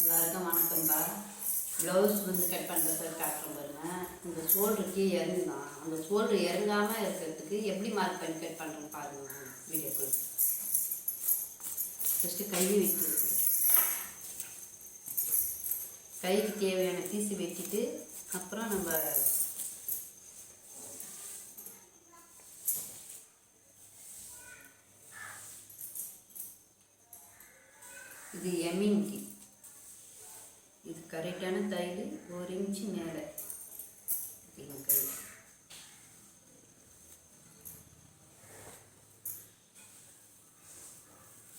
எல்லாருக்கும் வணக்கம்பா. Blouse cut பண்ணுறது காட்டுறோம் பாருங்க. இந்த ஷோல்டருக்கு இறங்குதான். அந்த ஷோல்டர் இறங்காமல் இருக்கிறதுக்கு எப்படி மார்க் பண்ணி கட் பண்ணுறோம் பாருங்க. வீடியோக்கு ஃபஸ்ட்டு கை வெட்டி கைக்கு தேவையான பீஸு வெட்டிட்டு அப்புறம் நம்ம இது எம்மிங்க்கு இது கரெக்டான தையல் 1 இன்ச்சு மேலே கை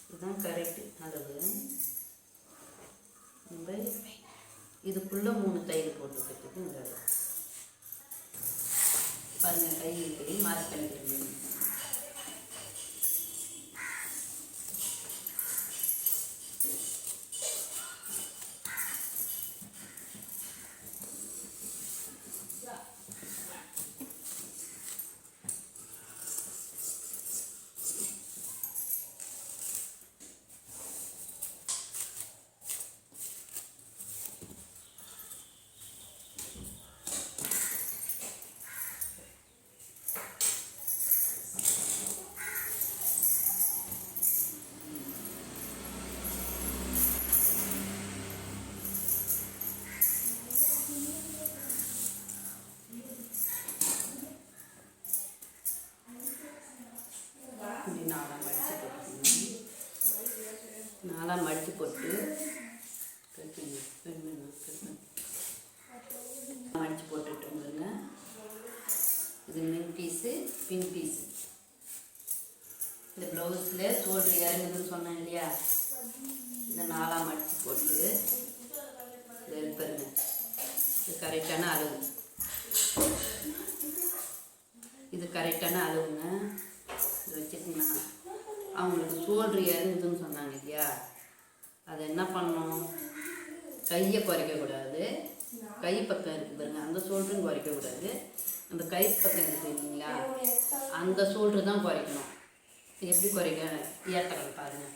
இதுதான் கரெக்டு அளவு. நம்ம இதுக்குள்ளே 3 தையல் போட்டுக்கிறதுக்கு இந்த அளவு பாருங்கள். கை இப்படி மார்க் பண்ணிக்கிறேன். நாலாக மடித்து போட்டு மடித்து போட்டுட்டோங்க. இது மின் பீஸு பின் பீஸு. இந்த ப்ளவுஸில் ஷோல்டர் இறங்குதுன்னு சொன்னேன் இல்லையா, இந்த நாலாக மடித்து போட்டு இதை எடுப்பருங்க. இது கரெக்டான அளவு. இது கரெக்டான அளவுங்க. இது வச்சுட்டிங்கன்னா அவங்களுக்கு ஷோல்டர் இறங்குதுன்னு சொன்னாங்க இல்லையா, அதை என்ன பண்ணணும், கையை குறைக்கக்கூடாது. கை பக்கம் இருக்குது பாருங்க, அந்த ஷோல்டரும் குறைக்கக்கூடாது. அந்த கை பக்கம் இருக்குது இல்லைங்களா, அந்த ஷோல்டர் தான் குறைக்கணும். எப்படி குறைக்க ஏற்றலாம் பாருங்கள்.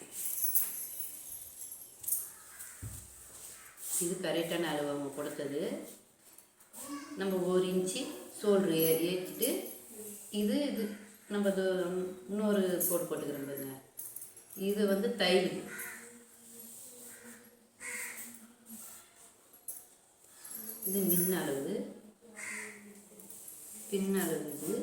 இது கரெக்டான அளவு அவங்க கொடுத்தது. நம்ம 1 இன்ச்சு ஷோல்டர் ஏற்றிட்டு இது நம்ம இன்னொரு கோடு போட்டுக்கிறோம் பாருங்க. இது தையல். இது மின் அளவு, பின் அளவு. இது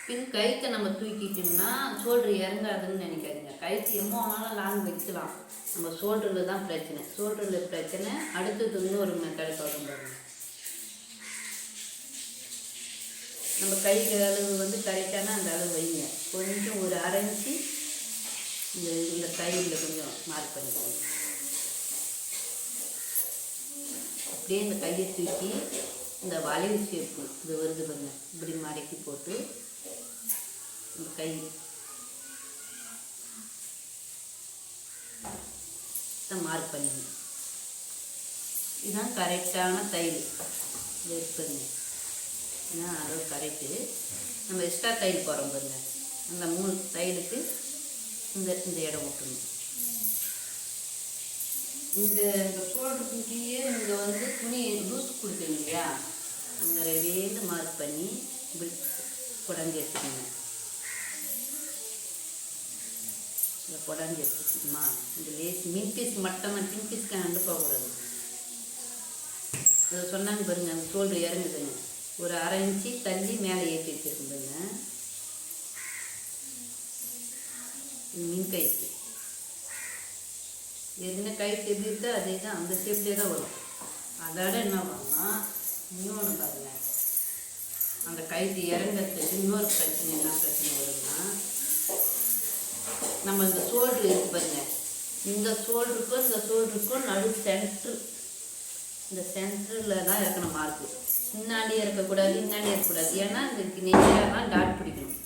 பின் கைத்தை நம்ம தூக்கிட்டோம்னா ஷோல்டர் இறங்காதுன்னு நினைக்காதீங்க. கைத்து எம்மோனாலும் லாங் வைக்கலாம். நம்ம ஷோல்டரில் தான் பிரச்சனை. ஷோல்டரில் பிரச்சனை. அடுத்தது இன்னொரு மெத்தட் சொல்லும் பாருங்க. நம்ம கை அளவு கரெக்டான அந்த அளவு வைங்க. கொஞ்சம் ஒரு 1/2 இன்ச்சு இந்த தையலில் கொஞ்சம் மார்க் பண்ணிக்கோங்க. அப்படியே இந்த கையை தூக்கி இந்த வளைவு ஷேப்பு இது வருது பாருங்க, இப்படி மடக்கி போட்டு இந்த கை மார்க் பண்ணிக்கணும். இதுதான் கரெக்டான தையல். இது பாருங்க, ஏன்னா அளவு கரெக்டு. நம்ம எக்ஸ்ட்ரா தையல் போகிறோம் பாருங்க, அந்த 3 தையலுக்கு இந்த இடம் விட்டுணும். இந்த ஷோல்டருக்குள்ளேயே இங்கே துணி லூஸ் கொடுக்குறீங்க இல்லையா, அந்த ரெடியேந்து மார்க் பண்ணி இப்படி குடஞ்சி எடுத்துக்கோங்க. இந்த குடஞ்சி எடுத்துக்கணுமா, இந்த லேஸ் மின் பீஸ் மட்டும் பின் பீஸ்க்கு அண்டு போகக்கூடாது. அதை சொன்னாங்க பாருங்க, அந்த ஷோல்டர் இறங்குதுங்க. ஒரு 1/2 இன்ச்சு தள்ளி மேலே ஏற்றி வச்சுருக்குங்க. மின் கைத்து என்ன கைத்து எப்படி இருக்கோ அதே தான், அந்த ஷேப்லேயே தான் வரும். அதோட என்ன பண்ணலாம், இன்னொன்று பாருங்க, அந்த கைத்து இறங்கிறதுக்கு இன்னொரு பிரச்சனை என்ன பிரச்சனை வரும்னா, நம்ம இந்த ஷோல்டர் இருக்கு பாருங்க, இந்த ஷோல்டருக்கும் நடு சென்ட்ரு, இந்த சென்டரில் தான் இருக்கணும் மார்க்கு. முன்னாடியே இருக்கக்கூடாது, முன்னாடியே இருக்கக்கூடாது. ஏன்னா இதுக்கு நேராக தான் டாட் பிடிக்கணும்.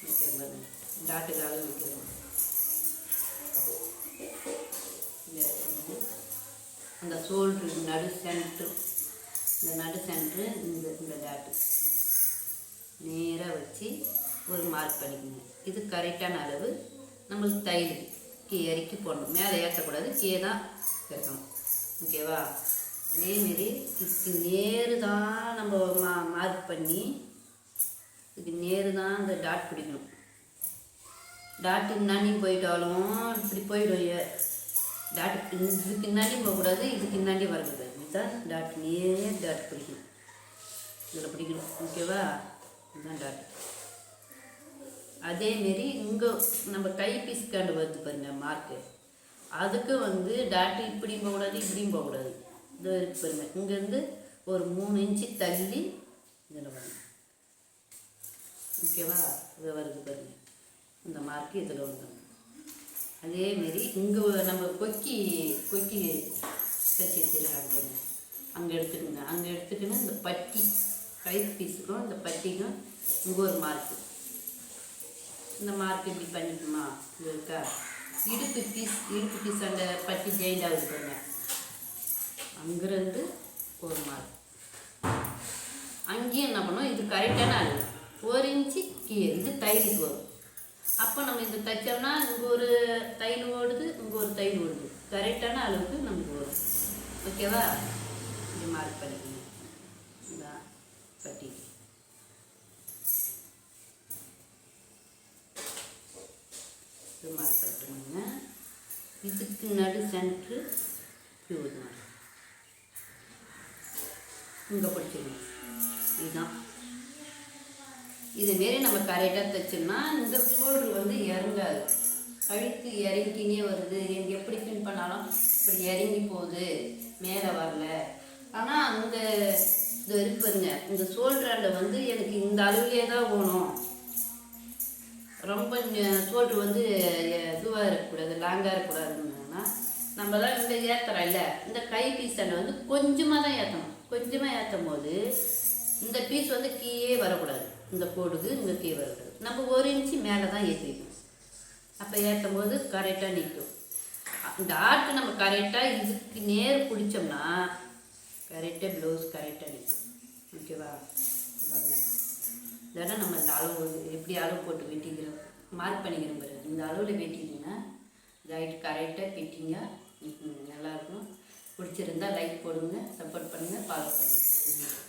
வைக்கிறோம் பாருங்க, டாட்டுக்காக வைக்கிறோம். அந்த ஷோல்டரு நடு சென்ட்ரு, இந்த நடு சென்ட்ரு இந்த டாட்டு நேராக வச்சு ஒரு மார்க் பண்ணிக்கணும். இது கரெக்டான அளவு. நம்மளுக்கு தையல் கீழே இறக்கி போடணும். மேலே ஏற்றக்கூடாது, கீழே தான் இருக்கணும். ஓகேவா? அதேமாரி இதுக்கு நேரு தான் நம்ம மார்க் பண்ணி இதுக்கு நேரு தான் அந்த டாட் பிடிக்கணும். டாட்டு முன்னாடியும் போயிட்டாலும் இப்படி போயிடும். டாட்டு இதுக்கு முன்னாடியும் போகக்கூடாது, இதுக்கு முன்னாடியும் வரக்கூடாது. இதுதான் டாட், நேரே டாட் பிடிக்கணும். இதில் பிடிக்கணும். ஓகேவா? இதுதான் டாட். அதேமாரி இங்கே நம்ம கை பீஸ்காண்டு வருது பாருங்க மார்க்கு, அதுக்கு டாட்டு இப்படியும் போகக்கூடாது, இப்படியும் போகக்கூடாது. இது இருக்கு பாருங்க, இங்கேருந்து ஒரு 3 இன்ச்சு தள்ளி இதில் வரணும். ஓகேவா? இது வருது பாருங்க, இந்த மார்க்கு இதில் வந்துடும். அதேமாரி இங்கே நம்ம கொக்கி தச்சு வச்சுருக்காங்க, அங்கே எடுத்துக்கோங்க. அங்கே எடுத்துக்கின்னு இந்த பட்டி கை பீஸுக்கும் இந்த பட்டிக்கும் இங்கே ஒரு மார்க்கு, இந்த மார்க் இப்படி பண்ணிக்குமா? இது இருக்கா? இடுப்பு பீஸ் அந்த பட்டி ஜெயிண்ட் ஆகுது பாருங்க, அங்கேருந்து ஒரு மார்க். அங்கேயும் என்ன பண்ணோம், இது கரெக்டான அளவு 1 இன்ச்சு கீழே இது தையலுக்கு வரும். அப்போ நம்ம இந்த தைச்சோம்னா இங்கே ஒரு தையல் ஓடுது, இங்கே ஒரு தையல் ஓடுது, கரெக்டான அளவுக்கு நமக்கு வரும். ஓகேவா? இப்படி மார்க் பண்ணிக்கணும். இந்த பட்டி மார்க் பண்ணிக்கணுங்க. இதுக்கு நடு சென்ட்ரு இப்படி ஒரு இங்கே பிடிச்சிக்கணும். இதுதான். இதுமாரி நம்ம கரெக்டாக தைச்சோம்னா இந்த ஷோல்டர் இறங்காது, கழுத்து இறங்கினே வருது. எனக்கு எப்படி பின் பண்ணாலும் இப்படி இறங்கி போகுது, மேலே வரல. ஆனால் அந்த இது இருப்பாருங்க, இந்த ஷோல்டராண்ட எனக்கு இந்த அளவுலேயே தான் போகணும். ரொம்ப ஷோல்டர் இதுவாக இருக்கக்கூடாது, லாங்காக இருக்கக்கூடாதுன்னா நம்ம தான் இந்த ஏற்றுறோம் இல்லை, இந்த கை பீஸாண்ட கொஞ்சமாக தான் ஏற்றணும். கொஞ்சமாக ஏற்றும் போது இந்த பீஸ் கீழே வரக்கூடாது, இந்த கோடுக்கு இங்கே கீழே வரக்கூடாது. நம்ம 1 இன்ச்சு மேலே தான் ஏற்றிக்கணும். அப்போ ஏற்றும் போது கரெக்டாக நிற்கும். இந்த ஆட்டு நம்ம கரெக்டாக இதுக்கு நேர் பிடிச்சோம்னா கரெக்டாக ப்ளவுஸ் கரெக்டாக நிற்கும். ஓகேவா? இதெல்லாம் நம்ம இந்த அளவு எப்படி அளவு போட்டு வெட்டிக்கிறோம், மார்க் பண்ணிக்கிறோம் பாரு. இந்த அளவில் வெட்டிங்கன்னா ரைட் கரெக்டாக ஃபிட்டிங்காக நல்லாயிருக்கும். பிடிச்சிருந்தா லைக் போடுங்க, சப்போர்ட் பண்ணுங்கள், ஃபாலோ பண்ணுங்கள்.